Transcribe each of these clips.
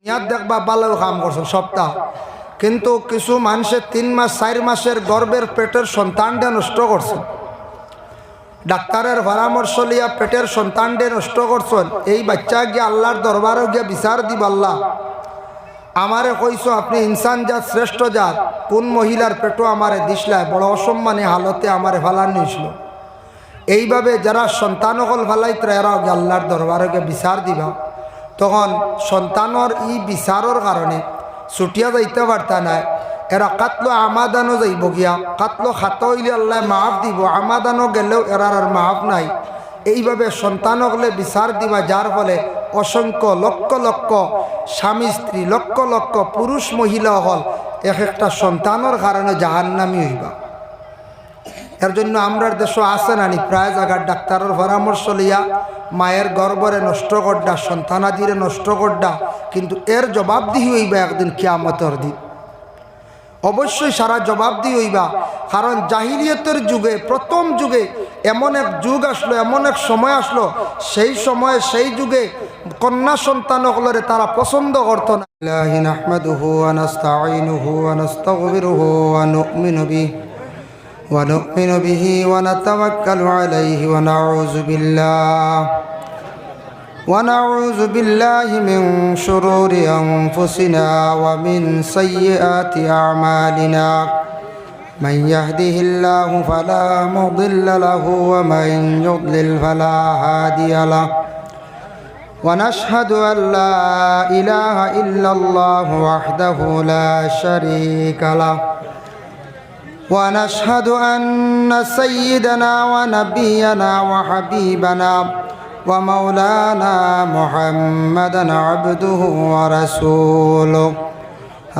ইয়াদ দেখবা ভালো কাম করছেন সপ্তাহ, কিন্তু কিছু মানুষের 3 মাস 4 মাসের গর্ভের পেটের সন্তানটা নষ্ট করছেন। ডাক্তারের পরামর্শ লিয়া পেটের সন্তানটা নষ্ট করছেন। এই বাচ্চা গিয়ে আল্লাহর দরবারে গিয়ে বিচার দিব, আল্লাহ আমারে কইছো আপনি ইনসান জাত শ্রেষ্ঠ জাত, কোন মহিলার পেটও আমারে দিসলায়, বড় অসম্মানী হালতে আমারে ফালান নিয়েছিল। এইভাবে যারা সন্তান অকল ফালাইতে এরাও গিয়ে আল্লাহর দরবারে গিয়ে বিচার দিবা। তখন সন্তানের ই বিচারের কারণে ছুটিয়া যাইতে পারতা না। এরা কাতলো আমাদানো যাইব গিয়া, কাতলো খাত হইলে আল্লাহ মাফ দিব, আমাদানো গেলেও এরার আর মাফ নাই। এইভাবে সন্তানকলে বিচার দিবা, যার ফলে অসংখ্য লক্ষ লক্ষ স্বামী স্ত্রী, লক্ষ লক্ষ পুরুষ মহিলা হল এক একটা সন্তানের কারণে জাহান্নামী হইবা। এর জন্য আমরার দেশ আছে নানি প্রায় জায়গার ডাক্তারের পরামর্শ লিয়া মায়ের গর্ভরে নষ্ট করডা, সন্তানাদিরে নষ্ট করডা, কিন্তু এর জবাবদিহি হইবা একদিন কিয়ামতের দিন। অবশ্যই সারা জবাবদিহি হইবা। কারণ জাহিলিয়তের যুগে, প্রথম যুগে এমন এক যুগ আসলো, এমন এক সময় আসলো, সেই সময়ে সেই যুগে কন্যা সন্তান হলরে তারা পছন্দ করত না। নাহমাদুহু ওয়া নাস্তাঈনুহু ওয়া নাস্তাগফিরুহু ওয়া নু'মিনু বিহি ونؤمن به ونتوكل عليه ونعوذ بالله من شرور أنفسنا ومن سيئات أعمالنا من يهده الله فلا مضل له ومن يضلل فلا هادي له ونشهد أن لا إله إلا الله وحده لا شريك له ونشهد أن سيدنا ونبينا وحبيبنا ومولانا محمدا عبده ورسوله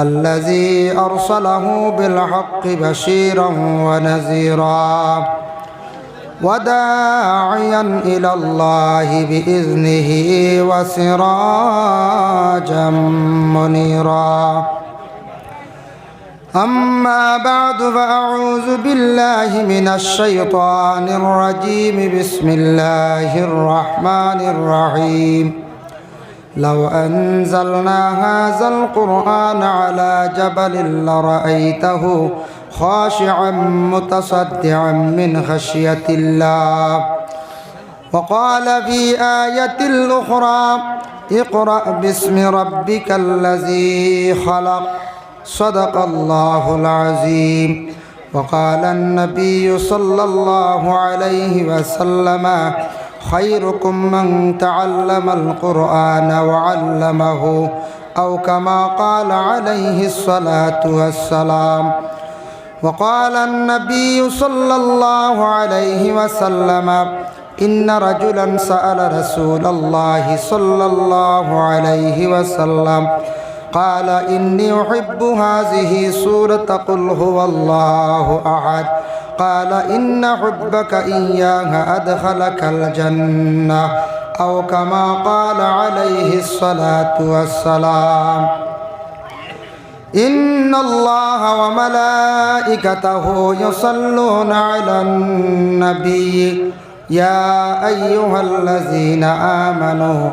الذي أرسله بالحق بشيرا ونذيرا وداعيا إلى الله بإذنه وسراجا منيرا. أما بعد فأعوذ بالله من الشيطان الرجيم. بسم الله الرحمن الرحيم. لو أنزلنا هذا القرآن على جبل لرأيته خاشعا متصدعا من خشية الله. وقال في آية أخرى اقرأ باسم ربك الذي خلق. صدق الله العظيم. وقال النبي صلى الله عليه وسلم خيركم من تعلم القرآن وعلمه أو كما قال عليه الصلاة والسلام. وقال النبي صلى الله عليه وسلم إن رجلا سأل رسول الله صلى الله عليه وسلم قال إني أحب هذه سورة قل هو الله أحد. قال إن حبك إياها أدخلك الجنة أو كما قال عليه الصلاة والسلام. إن الله وملائكته يصلون على النبي يا أيها الذين آمنوا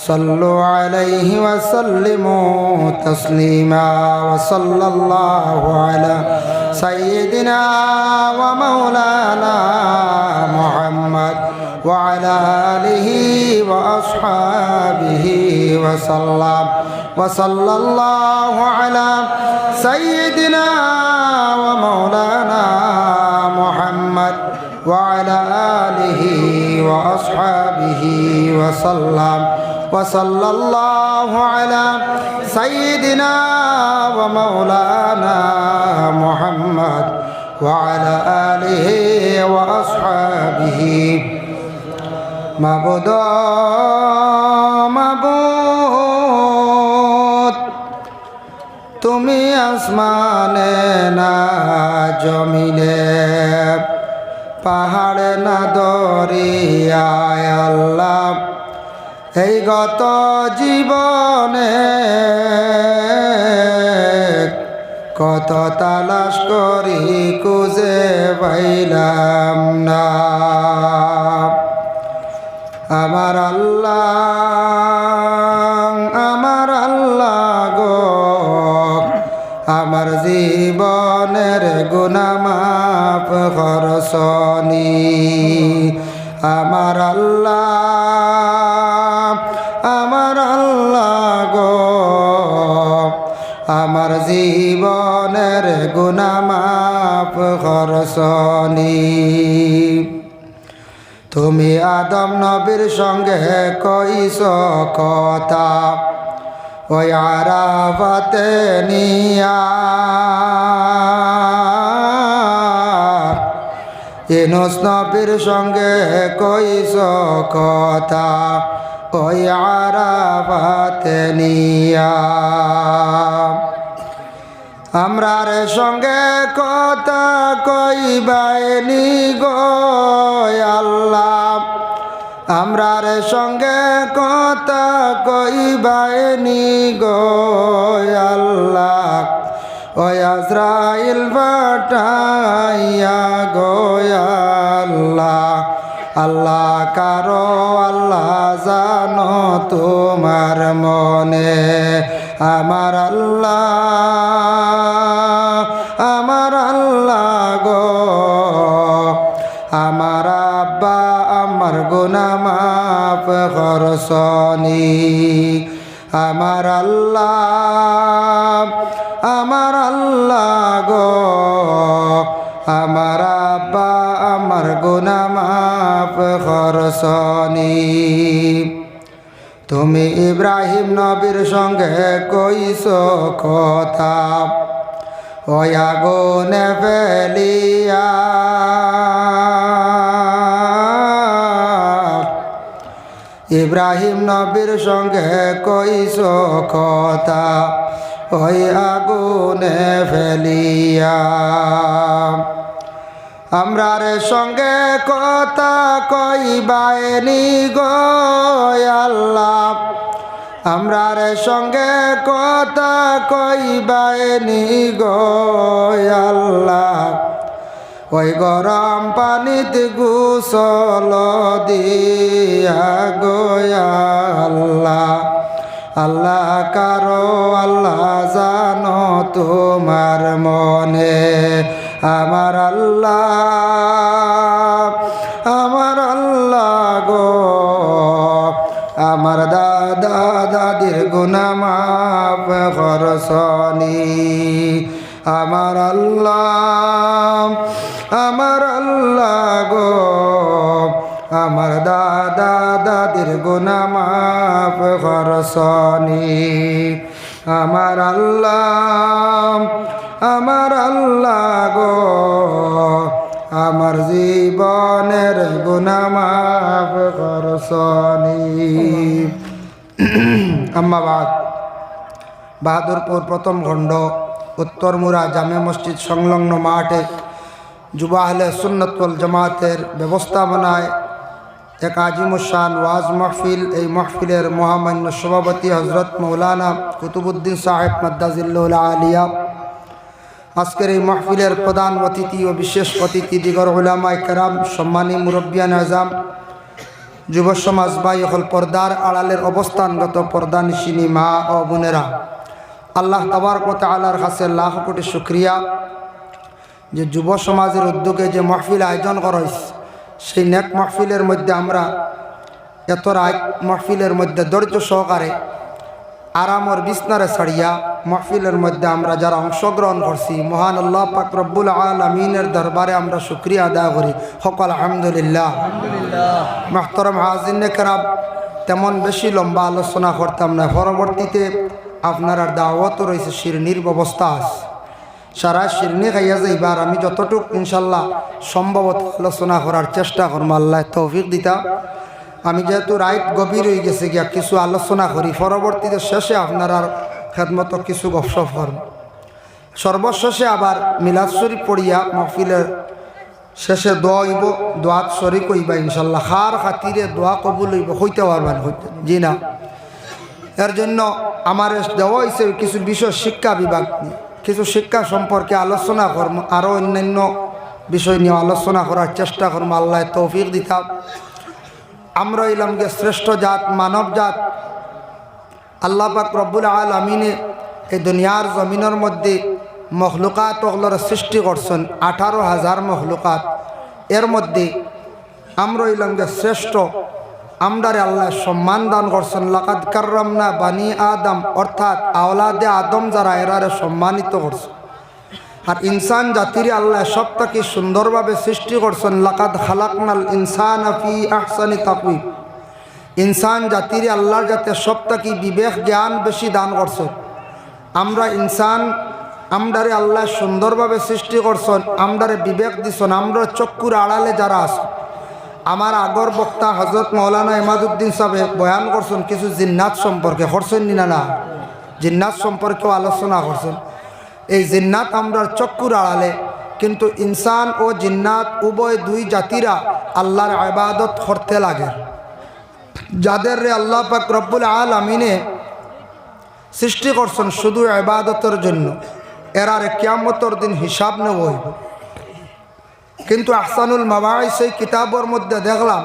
صلوا عليه وسلموا تسليما. وصلى الله على سيدنا ومولانا محمد وعلى آله وأصحابه وسلم. وصلى الله على سيدنا ومولانا محمد وعلى آله وأصحابه وسلم. وصلى الله على سيدنا ومولانا محمد وعلى آله وأصحابه. معبود معبود তুমি আসমানে না জমিনে, পাহাড়ে না দরিয়ায় আল্লাহ, এই গত জীবনে কত তালাশ করি খুঁজে পাইলাম না। আমার আল্লাহ, আমার আল্লাহ গুনাহ মাফ করছনি আমার আল্লাহ গো আমার জীবনের গুনাহ মাফ করছনি তুমি আদম নবীর সঙ্গে কইছ কথা ওই আরাফাতে নিয়া ইউনূস নবীর সঙ্গে কইছ কথা ওই আরাফাতে নিয়া আমরার সঙ্গে কথা কইবাইনি গো আল্লাহ আমরার সঙ্গে কথা কইবাইনি গো আল্লাহ ওই আজরাইল পাঠাইয়া গো আল্লাহ আল্লাহ কারো আল্লাহ জানো তোমার মনে আমার আল্লাহ গো আমার আব্বা আমার গুনাহ মাফ করছনি আমার আল্লাহ গো আমার আব্বা আমার গুনাহ মাফ করছনি তুমি ইব্রাহিম নবীর সঙ্গে কইছ কথা ওই আগুনে ফেলিয়া ইব্রাহিম নবীর সঙ্গে কইছ কথা ওই আগুনে ফেলিয়া আমরার সঙ্গে কথা কইবাইনি গো আল্লাহ আমরার সঙ্গে কথা কইবাইনি গো আল্লাহ ওই গরম পানিতে গোসল দিয়া গো আল্লাহ আল্লাহ কারো আল্লাহ জানো তোমার মনে আমার আল্লাহ গো আমার দাদা দাদির গুনাহ মাফ করছনি আমার আল্লাহ গো আমার দাদা দাদির গুনাহ মাফ করছনি আমার আল্লাহ গো আমার জীবনের গুনাহ মাফ করছনি আম্মা বাদ বাহাদুরপুর প্রথম খণ্ড উত্তরমুরা জামে মসজিদ সংলগ্ন মাঠে যুব আহলে সুন্নাত ওয়াল জামাতের ব্যবস্থাপনায় এক আজিমুশান ওয়াজ মাহফিল এই মাহফিলের মহামান্য সভাপতি হজরত মৌলানা কুতুবুদ্দিন সাহেব মাদ্দাজিল্লুল আলিয়া আজকের এই মাহফিলের প্রধান অতিথি ও বিশেষ অতিথি দিগর উলামায়ে কেরাম সম্মানী মুরব্বিয়ান আজম যুব সমাজ ভাই হল পর্দার আড়ালের অবস্থানগত পর্দানিশিনী মা ও বোনেরা আল্লাহ তাবারক ওয়া তাআলার কাছে লাখ কোটি শুকরিয়া যে যুব সমাজের উদ্যোগে যে মাহফিল আয়োজন করা হয়েছে সেই নেক মাহফিলের মধ্যে আমরা এত রাত মাহফিলের মধ্যে ধৈর্য সহকারে আরামর বিছনারে ছাড়িয়া মাহফিলের মধ্যে আমরা যারা অংশগ্রহণ করছি মহান আল্লাহ পাক রব্বুল আলামিনের দরবারে আমরা শুকরিয়া আদায় করি সকল আলহামদুলিল্লাহ মুহতারাম হাজিরিনে কেরাম তেমন বেশি লম্বা আলোচনা করতাম না পরবর্তীতে আপনার দাওয়াত রয়েছে শিরনির ব্যবস্থা আছে সারা শিরনি খাইয়া যাইবার আমি যতটুক ইনশাল্লাহ সম্ভবত আলোচনা করার চেষ্টা করবো আল্লাহ তৌফিক দিতা আমি যেহেতু রাইট গভীর হয়ে গেছে গিয়া কিছু আলোচনা করি পরবর্তীতে শেষে আপনার খেদমত কিছু গপসপ করব সর্বশেষে আবার মিলাদ শরীফ পড়িয়া মাহফিলের শেষে দোয়া হইব দোয়াত শরীক হইবা ইনশাল্লাহ খার খাতিরে দোয়া কবুল হইব হইতে পারবেন হইতে জি না এর জন্য আমার দেওয়া হয়েছে কিছু বিষয় শিক্ষা বিভাগ নিয়ে কিছু শিক্ষা সম্পর্কে আলোচনা করব আরও অন্যান্য বিষয় নিয়ে আলোচনা করার চেষ্টা করবো আল্লাহ তৌফিক দিতাম আমরা ইলামকে শ্রেষ্ঠ জাত মানব জাত আল্লাহ পাক রব্বুল আলামিনে এই দুনিয়ার জমিনের মধ্যে মখলুকাত ওগুলোর সৃষ্টি করছেন 18,000 মখলুকাত। এর মধ্যে আমরা হইলাম যে শ্রেষ্ঠ, আমরারে আল্লাহ সম্মান দান করছেন। লাকাদ কাররামনা বানি আদম, অর্থাৎ আওলাদে আদম যারা এরারে সম্মানিত করছেন। আর ইনসান জাতির আল্লাহ সবটাকে সুন্দরভাবে সৃষ্টি করছেন। লাকাদ খালাকনাল ইনসানা ফি আহসানি তাকওয়িম, ইনসান জাতির আল্লাহর যাতে সবটাকে বিবেক জ্ঞান বেশি দান করছেন। আমরা ইনসান, আমরারে আল্লাহ সুন্দরভাবে সৃষ্টি করছেন, আমরারে বিবেক দিছেন। আমরা চক্ষুর আড়ালে যারা আছে, আমার আগর বক্তা হজরত মৌলানা ইমাদুদ্দিন সাহেব বয়ান করছেন কিছু জিন্নাত সম্পর্কে, করছেন না? জিন্নাত সম্পর্কেও আলোচনা করছেন। এই জিন্নাত আমরার চক্ষুর আড়ালে, কিন্তু ইনসান ও জিন্নাত উভয় দুই জাতিরা আল্লাহর ইবাদত করতে লাগে। যাদের আল্লাহ পাক রব্বুল আলামিনে সৃষ্টি করছেন শুধু ইবাদতের জন্য, এরার কিয়ামতের দিন হিসাব নেব হইব। কিন্তু আহসানুল মাবাইস সেই কিতাবের মধ্যে দেখলাম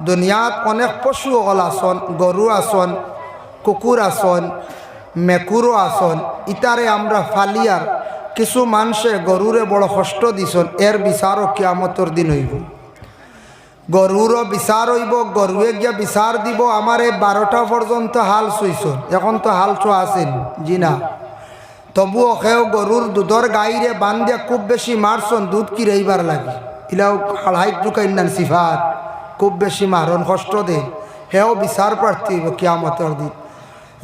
দুনিয়াত অনেক পশু অকল আসন, গরু আসন, কুকুর আসন, মেকুরও আসন। ইতারে আমরা ফালিয়ার কিছু মানুষে গরুরে বড় কষ্ট দিছন, এর বিচারও কিয়ামতের দিন হইব। গরুরও বিচার হইব, গরুয়ে গিয়া বিচার দিব আমারে 12টা পর্যন্ত হাল চুইছন, এখন তো হাল চোয়া আছেন জি না, তবুও কেউ গরুর দুধর গাইরে বান্ধিয়া খুব বেশি মারছন, দুধ কি রইবার লাগে, ইলাও হাড়াইট ঢুকাই না সিফাত, খুব বেশি মারণ কষ্ট দে, হেও বিচার প্রার্থী হইব কিয়ামতের দিন।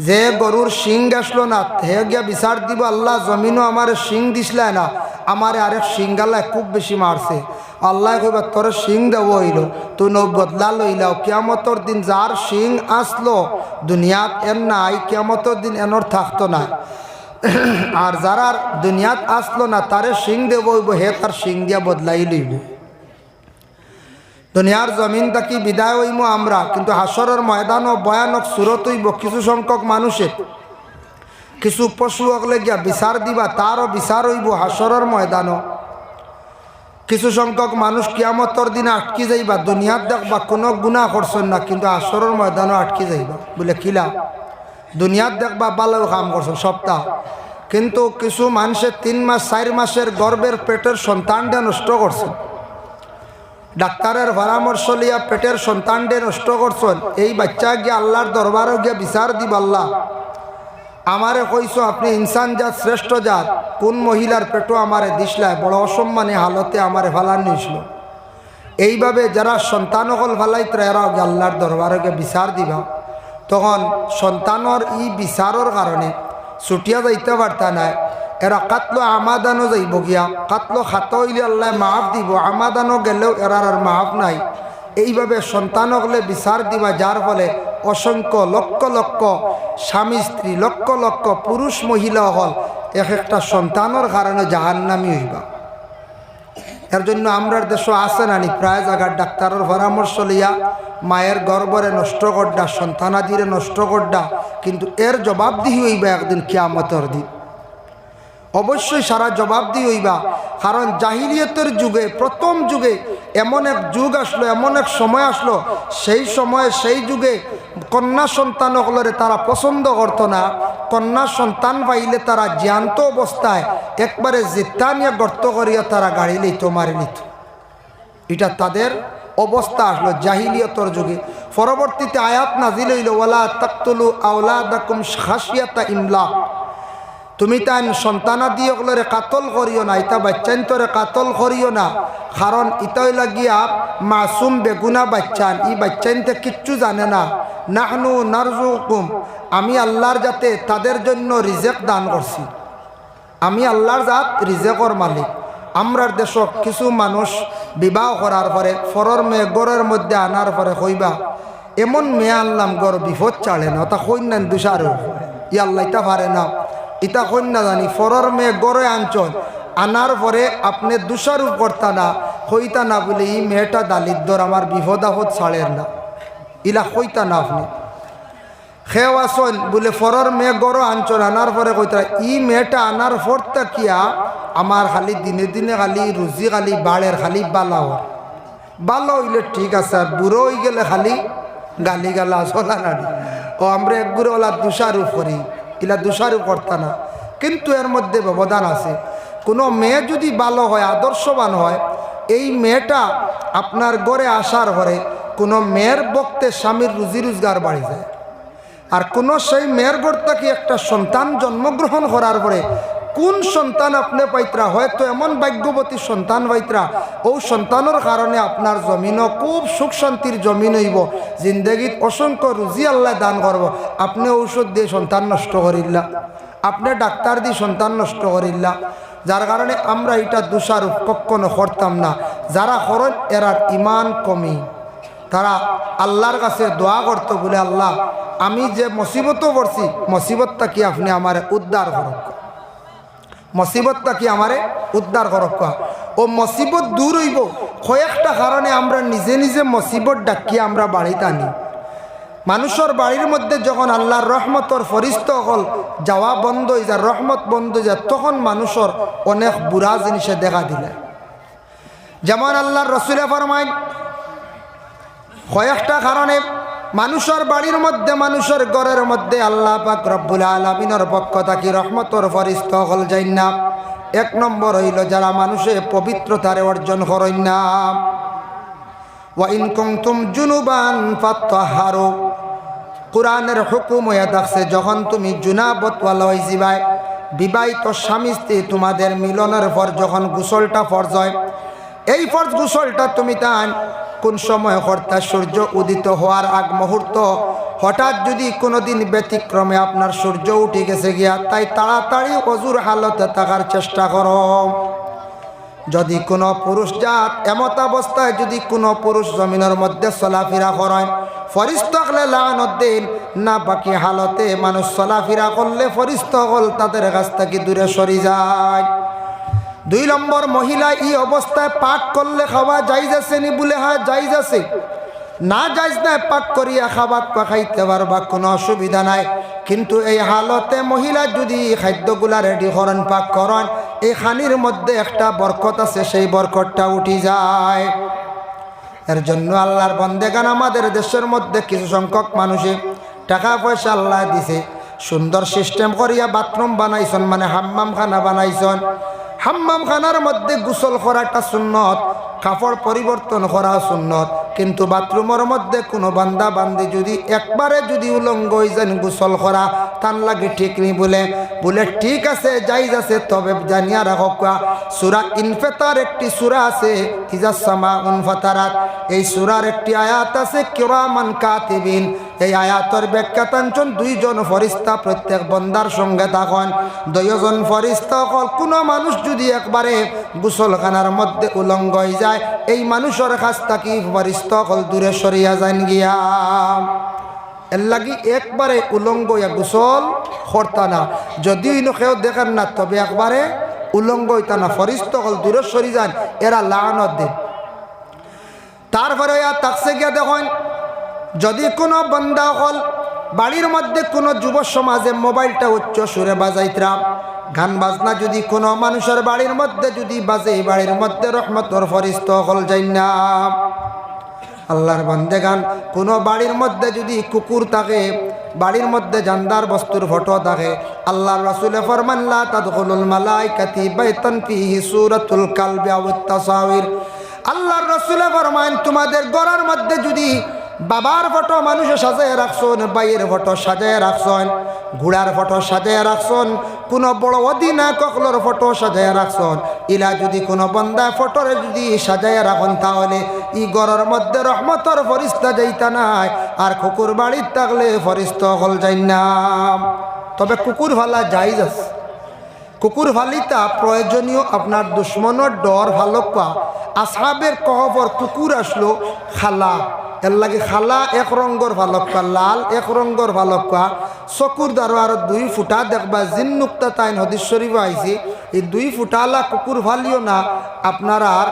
যে গরুর শিং আসলো না, হে গিয়া বিচার দিব আল্লাহ জমিনও আমার শিং দিসলায় না, আমারে আরেক শিংগালায় খুব বেশি মারছে। আল্লাহ কইবা তোর শিং দেব হইল, তুই নৌ বদলা লইলাও। কিয়ামতের দিন যার শিং আসলো দুনিয়াত এর নাই, কিয়ামতের দিন এনর থাকতো না। আর যারা দুনিয়াত আসলো না তারে শিং দেব হইব, হে তার শিং দিয়া বদলাই লইব। দুনিয়ার জমিন থাকি বিদায় হইব আমরা, কিন্তু হাসরের ময়দানও ভয়ানক সুরত হইব। কিছু সংখ্যক মানুষের, কিছু পশু অগলে গিয়া বিচার দিবা, তারও বিচার হইব হাসরের ময়দানও। কিছু সংখ্যক মানুষ কিয়ামতের দিনে আটকি যাইবা, দুনিয়াত দেখবা কোনো গুনাহ করছেন না, কিন্তু হাসরের ময়দানও আটকি যাইবা। বলে কিলা? দুনিয়াত দেখবা ভালো কাম করছেন সপ্তাহ, কিন্তু কিছু মানুষের 3 মাস 4 মাসের গর্ভের পেটের সন্তানটা নষ্ট করছেন। ডাক্তারের পরামর্শ লিয়া পেটের সন্তানটা নষ্ট করছেন। এই বাচ্চা গিয়ে আল্লাহর দরবারে গিয়ে বিচার দিব, আল্লাহ আমারে কইছো আপনি ইনসান জাত শ্রেষ্ঠ জাত, কোন মহিলার পেটও আমারে দিসলায়, বড় অসম্মানী হালতে আমারে ফালান নিয়েছিল। এইভাবে যারা সন্তান অকল ফালাইতরা এরাও গিয়ে আল্লাহর দরবারে গিয়ে বিচার দিবা। তখন সন্তানের ই বিচারের কারণে ছুটিয়া যাইতে পারতা নাই, এরা কাতলো আমাদানো যাইব গিয়া, কাতলো খাত হইলে আল্লাহ মাফ দিব, আমাদানো গেলেও এরার আর মাফ নাই। এইভাবে সন্তানকলে বিচার দিবা, যার ফলে অসংখ্য লক্ষ লক্ষ স্বামী স্ত্রী, লক্ষ লক্ষ পুরুষ মহিলা হল এক একটা সন্তানের কারণে জাহান্নামী হইবা। এর জন্য আমরার দেশ আছে নানি প্রায় জায়গার ডাক্তারের পরামর্শ লইয়া মায়ের গর্ভরে নষ্ট করডা, সন্তানাদিরে নষ্ট করডা, কিন্তু এর জবাবদিহি হইবা একদিন কিয়ামতের দিন। অবশ্যই সারা জবাবদিহি হইবা। কারণ জাহিলিয়তের যুগে, প্রথম যুগে এমন এক যুগ আসলো, এমন এক সময় আসলো, সেই সময়ে সেই যুগে কন্যা সন্তান হলরে তারা পছন্দ করতো না। কন্যা সন্তান পাইলে তারা জ্যান্ত অবস্থায় একবারে জিত্তা নিয়ে গর্ত করিয়া তারা গাড়ি লইত, মারি নিত। এটা তাদের অবস্থা আসলো জাহিলিয়তের যুগে। পরবর্তীতে আয়াত নাজিল হইল, ওয়ালা তাকতুলু আওলাদাকুম খাশিয়াতা ইমলাক, তুমি তাই সন্তানাদি ওগুলোরে কাতল করিও না, ইতা বাচ্চান্তরে কাতল করিও না। কারণ ইতাই লাগিয়া মাসুম বেগুনা বাচ্চান, ই বাচ্চানতে কিচ্ছু জানে না। নাহনু নারজুকুম, আমি আল্লাহর যাতে তাদের জন্য রিজেক দান করছি, আমি আল্লাহর জাত রিজেকর মালিক। আমরার দেশ কিছু মানুষ বিবাহ করার পরে ফরর মেয়ে গড়ের মধ্যে আনার পরে কইবা এমন মেয়ে আনলাম গড় বিপদ চাড়ে না, তা কই নেন দুষার ই আল্লাহ ইটা পারে না, ইটা কই না জানি। ফরর মেয়ে গড়ে আনছন, আনার পরে আপনি দুষারূপ করতা না, হইতা না বলে ই মেয়েটা দালিদ্র আমার বিপদ আপদ ছাড়ের না, ইলা কইতা না আপনি। খেও আসন বলে ফরর মেয়ে গড় আনছন, আনার পরে কইতা ই মেয়েটা আনার পরটা কিয়া আমার খালি দিনে দিনে খালি রুজি খালি বাড়ের খালি বালা হর, বালা হইলে ঠিক আছে, আর বুড়ো হয়ে গেলে খালি গালি গালা চলা নাড়ি। ও আমরা একগুড়ে ওলা দুষারূপ করি, ইলা দুষারূপ করতা না। কিন্তু এর মধ্যে ব্যবধান আছে। কোনো মেয়ে যদি ভালো হয়, আদর্শবান হয়, এই মেয়েটা আপনার ঘরে আসার পরে কোনো মেয়ের বক্তে স্বামীর রুজি রোজগার বাড়ি যায়। আর কোনো সেই মেয়ের ঘর থেকে একটা সন্তান জন্মগ্রহণ করার পরে কোন সন্তান আপনি পাইতরা, হয়তো এমন ভাগ্যবতী সন্তান পাইতরা, ও সন্তানের কারণে আপনার জমিনও খুব সুখ শান্তির জমিন হইব, জিন্দগিত অসংখ্য রুজি আল্লাহ দান করব। আপনি ঔষধ দিয়ে সন্তান নষ্ট করিল্লা, আপনি ডাক্তার দিয়ে সন্তান নষ্ট করিল্লা। যার কারণে আমরা এটা দোষারোপ কখনো করতাম না। যারা করেন এরার ইমান কমি, তারা আল্লাহর কাছে দোয়া করতো বলে, আল্লাহ আমি যে মুসিবতও পড়ছি, মুসিবতটা কি আপনি আমার উদ্ধার করক, মুসিবতটা কি আমারে উদ্ধার করক। ও মুসিবত দূর হইব কয়েকটা কারণে আমরা নিজে নিজে মুসিবত ডাকি আমরা বাড়িতে আনি। মানুষের বাড়ির মধ্যে যখন আল্লাহর রহমতর ফরিস্তা হল যাওয়া বন্ধ হয়ে যায়, রহমত বন্ধ হয়ে যায়, তখন মানুষের অনেক বুড়া জিনিসে দেখা দিলে। যেমন আল্লাহর রসুলে ফরমাইন কয়েকটা কারণে মানুষের বাড়ির মধ্যে, মানুষের ঘরের মধ্যে আল্লাহ পাক রব্বুল আলামিনের পক্ষ থাকি রহমতর ফরিস্তা হল যাই না। এক নম্বর হইল যারা মানুষে পবিত্রতারে অর্জন করেন না। ওয়া ইন কুনতুম জুনুবান ফাত্তাহারু, কোরআনের হুকুম হয়ে থাকছে যখন তুমি জুনাবত ওয়ালা হয়ে যাবে, বিবাহিত স্বামী স্ত্রী তোমাদের মিলনের পর যখন গোসলটা ফরজ হয়, এই ফরজ গোসলটা তুমি তান কোন সময় করতে, সূর্য উদিত হওয়ার আগ মুহূর্ত। হঠাৎ যদি কোনো দিন ব্যতিক্রমে আপনার সূর্য উঠে গেছে গিয়া, তাই তাড়াতাড়ি অজুর হালতে থাকার চেষ্টা করো। যদি কোনো পুরুষ জাত এমত অবস্থায় যদি কোনো পুরুষ জমিনের মধ্যে চলাফেরা করেন, ফরিস্তা হলে লানত দিন না, বাকি হালতে মানুষ চলাফেরা করলে ফরিস্তা হল তাদের কাছ থেকে দূরে সরে যায়। 2 নম্বর, মহিলা এই অবস্থায় পাক করলে খাওয়া যাইজ আছে নি বলে, হ্যাঁ যাইজ আছে, না যাইজ নাই, পাক করিয়া খাবার খাইতে পারবা, কোনো অসুবিধা নাই। কিন্তু এই হালতে মহিলা যদি খাদ্যগুলা রেডি করেন, পাক করেন, এই খানির মধ্যে একটা বরকত আছে, সেই বরকতটা উঠি যায়। এর জন্য আল্লাহর বন্দেগান আমাদের দেশের মধ্যে কিছু সংখ্যক মানুষে টাকা পয়সা আল্লাহ দিছে, সুন্দর সিস্টেম করিয়া বাথরুম বানাইছেন, মানে হাম্মাম খানা বানাইছেন। হাম্মাম খানার মধ্যে গোসল করাটা সুন্নত, কাপড় পরিবর্তন করা সুন্নত, কিন্তু বাথরুমের মধ্যে কোনো বান্দা বান্দি যদি একবারে যদি উলঙ্গ হয়ে যান গোসল করা, তার লাগে ঠিক নেই বলে ঠিক আছে, জায়েজ আছে, তবে জানিয়া রাখো সূরা ইনফিতার একটি সূরা আছে, ইজা সামাউন ফাতারাত, এই সূরার একটি আয়াত আছে কিরামান কাতিবিন। এই আয়াতের ব্যাখ্যা টানছেন 2 জন ফরিস্তা প্রত্যেক বন্দার সঙ্গে থাকেন। 2 জন ফরিস্তা হল কোনো মানুষ যদি একবারে গোসলখানার মধ্যে উলঙ্গ হয়ে যায়, এই মানুষের কাছ থেকে ফরিস্তা হল দূরে সরিয়া যান গিয়া। এর লাগি একবারে উলঙ্গ হইয়া গোসল করতা না, যদিও ইনো কেউ দেখেন না, তবে একবারে উলঙ্গ হইতা না, ফরিস্তা হল দূরে সরি যান, এরা লানত দেন। তারপরে তাকসে গিয়া দেখেন, যদি কোনো বান্দা হল বাড়ির মধ্যে কোনো যুব সমাজে মোবাইলটা উচ্চ সুরে বাজাইতরা, গান বাজনা যদি কোনো মানুষের বাড়ির মধ্যে যদি বাজে, বাড়ির মধ্যে রহমতর ফরিস্তা হল যাই না। আল্লাহর বান্দেগান কোনো বাড়ির মধ্যে যদি কুকুর থাকে, বাড়ির মধ্যে জানদার বস্তুর ফটো থাকে, আল্লাহর রাসূল ফরমান লা তাদখুলুল মালাইকাতি বাইতান ফিহি সূরাতুল কালবি আও তাসাওয়ির। আল্লাহর রাসূল ফরমান তোমাদের ঘরের মধ্যে যদি বাবার ফটো মানুষে সাজায় রাখছেন, বাইয়ের ফটো সাজায় রাখছেন, ঘোড়ার ফটো সাজায় রাখছেন, কোনো বড় অধিনায়কর ফটো সাজায় রাখছেন, ইলা যদি কোনো বন্দা ফটোরে যদি সাজায় রাখেন, তাহলে ই ঘরের মধ্যে রহমতর ফরিস্তা যাইতা নাই। আর কুকুর বাড়ির থাকলে ফরিস্তা হল যাই না। তবে কুকুর ভালা জায়েজ আছে, কুকুর ভালিতা প্রয়োজনীয়, আপনার দুশ্মনের ডর ভালো পা। আসহাবের কহবর কুকুর আসলো খালা, এর লাগে খালা এক রঙর ভালকা, লাল এক রঙর ভালকা, চকুর দ্বারা আর 2 ফুটা দেখবা, জিন নুক্তা তাইন হদিস শরীফ আইছি, এই 2 ফুটালা কুকুর ভালিও না, আপনার আর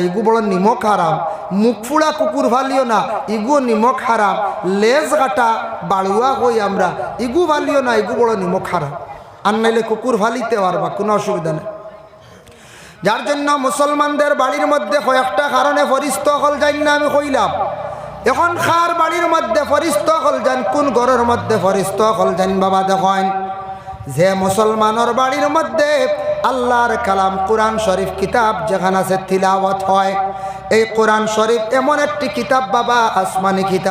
ইগু বড় নিমক হারাম। মুখ ফুড়া কুকুর ভালিও না, ইগু নিমক হারাম। লেজ কাটা বাড়ুয়া কই আমরা, ইগু ভালিও না, ইগু বড় নিমক হারাম। আর নাইলে কুকুর ভালিতে পারবা, কোনো অসুবিধা নেই। যার জন্য মুসলমানদের বাড়ির মধ্যে কয়েকটা কারণে ফরিস্তা হল যাই না, আমি কইলাম। এখন খার বাড়ির মধ্যে ফরিস্তা হল যান, কোন ঘরের মধ্যে ফরিস্তা হল যান বাবা দেখেন, যে মুসলমানের বাড়ির মধ্যে আল্লাহর কালাম কোরআন শরীফ কিতাব যেখানে আছে তিলাওয়াত হয়। এই কোরআন শরীফ এমন একটি কিতাব বাবা, আসমানি কিতাব।